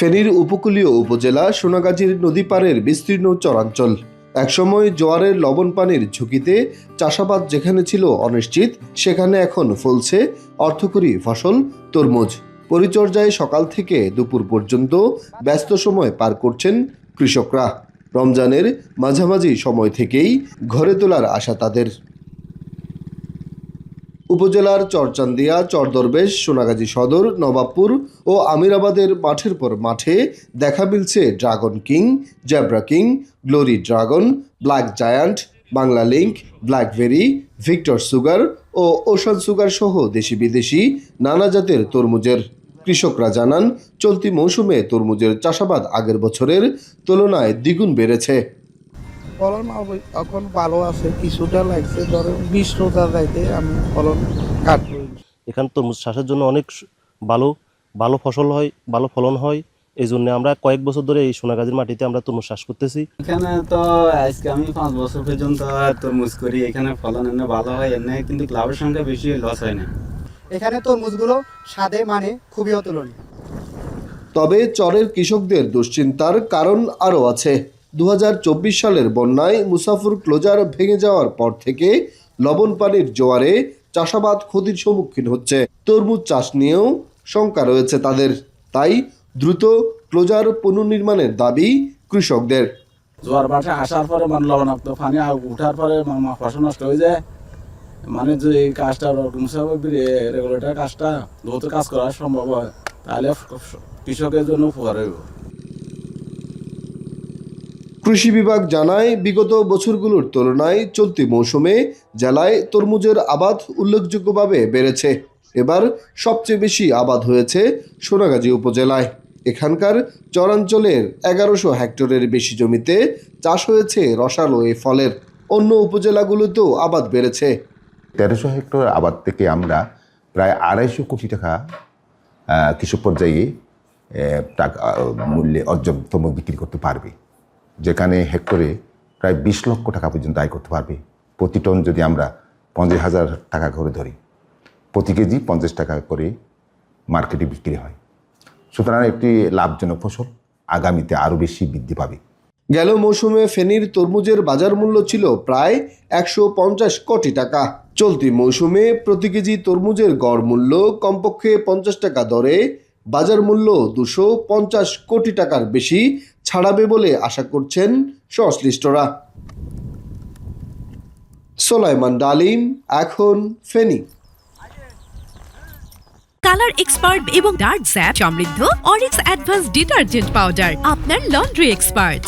ফেনীর উপকূলীয় উপজেলা সোনাগাজীর নদী পাড়ের বিস্তীর্ণ চরাঞ্চল। একসময় জোয়ারের লবণ পানির ঝুঁকিতে চাষাবাদ যেখানে ছিল অনিশ্চিত, সেখানে এখন ফলছে অর্থকরী ফসল তরমুজ। পরিচর্যায় সকাল থেকে দুপুর পর্যন্ত ব্যস্ত সময় পার করছেন কৃষকরা। রমজানের মাঝামাঝি সময় থেকেই ঘরে তোলার আশা তাদের। উপজেলার চরচান্দিয়া, চরদরবেশ, সোনাগাজী সদর, নবাবপুর ও আমিরাবাদের মাঠের পর মাঠে দেখা মিলছে Dragon King, Zebra King, Glory Dragon, Black Giant, Bangla Link, BlackBerry, Victor Sugar ও ওশান সুগার সহ দেশি বিদেশি নানা জাতের তরমুজের। কৃষকরা জানান, চলতি মৌসুমে তরমুজের চাষাবাদ আগের বছরের তুলনায় দ্বিগুণ বেড়েছে। ফলন এখন ভালো আছে, কিছুটা লাগছে, ধরেন 20 রোজা যাইতে আমি ফলন কাটবো। এখানে তরমুজ চাষের জন্য অনেক ভালো ফসল হয়, ভালো ফলন হয়। এই জন্য আমরা কয়েক বছর ধরে এই সোনাগাজীর মাটিতে আমরা তরমুজ চাষ করতেছি। এখানে তো আজকে আমি 5 বছর পর্যন্ত তরমুজ করি। এখানে ফলন এনে ভালো হয়, এনে কিন্তু লাভের সঙ্গে বেশি লস হয় না। এখানে তরমুজগুলো স্বাদে মানে খুবই অতুলনীয়। তবে চরের কৃষকদের দুশ্চিন্তার কারণ আরও আছে। 2024 সালের বন্যায় মুসাফুর ক্লোজার ভেঙে যাওয়ার পর থেকে লবণ পানির জোয়ারে চাষাবাদ ক্ষতির সম্মুখীন হচ্ছে। তরমুজ চাষ নিয়েও শঙ্কা রয়েছে তাদের। তাই দ্রুত ক্লোজার পুনর্নির্মাণের দাবি কৃষকদের। জোয়ার বাটা আসার পরে লবণাক্ত পানি উঠার পরে ফসল নষ্ট হয়ে যায়। যে এই কাজটা রেগুলেটর কাজটা দ্রুত কাজ করা সম্ভব হয়, তাহলে কৃষকের জন্য উপকার হইব। কৃষি বিভাগ জানায়, বিগত বছরগুলোর তুলনায় চলতি মৌসুমে জেলায় তরমুজের আবাদ উল্লেখযোগ্যভাবে বেড়েছে। এবার সবচেয়ে বেশি আবাদ হয়েছে সোনাগাজী উপজেলায়। এখানকার চরাঞ্চলের 1100 হেক্টরের বেশি জমিতে চাষ হয়েছে রসালো এই ফলের। অন্য উপজেলাগুলোতেও আবাদ বেড়েছে। 1300 হেক্টর আবাদ থেকে আমরা প্রায় 250 কোটি টাকা কৃষক পর্যায়ে টাকা মূল্যে তরমুজ বিক্রি করতে পারবে, যেখানে হেক্টরে প্রায় 20 লক্ষ টাকা পর্যন্ত আয় করতে পারবে। প্রতি টন যদি আমরা 50,000 টাকা করে ধরি, প্রতি কেজি 50 টাকা করে মার্কেটে বিক্রি হয়। সুতরাং একটি লাভজনক ফসল আগামীতে আরও বেশি বৃদ্ধি পাবে। গেল মৌসুমে ফেনীর তরমুজের বাজার মূল্য ছিল প্রায় 150 কোটি টাকা। চলতি মৌসুমে প্রতি কেজি তরমুজের গড় মূল্য কমপক্ষে 50 টাকা দরে বাজার মূল্য 250 কোটি টাকার বেশি ছাড়াবে বলে আশা করছেন সংশ্লিষ্টরা। সোলাইমান ডালিম, এখন ফেনী। কালার এক্সপার্ট এবং ডার্ক জ্যাপ সমৃদ্ধ অরিক্স অ্যাডভান্স ডিটারজেন্ট পাউডার, আপনার লন্ড্রি এক্সপার্ট।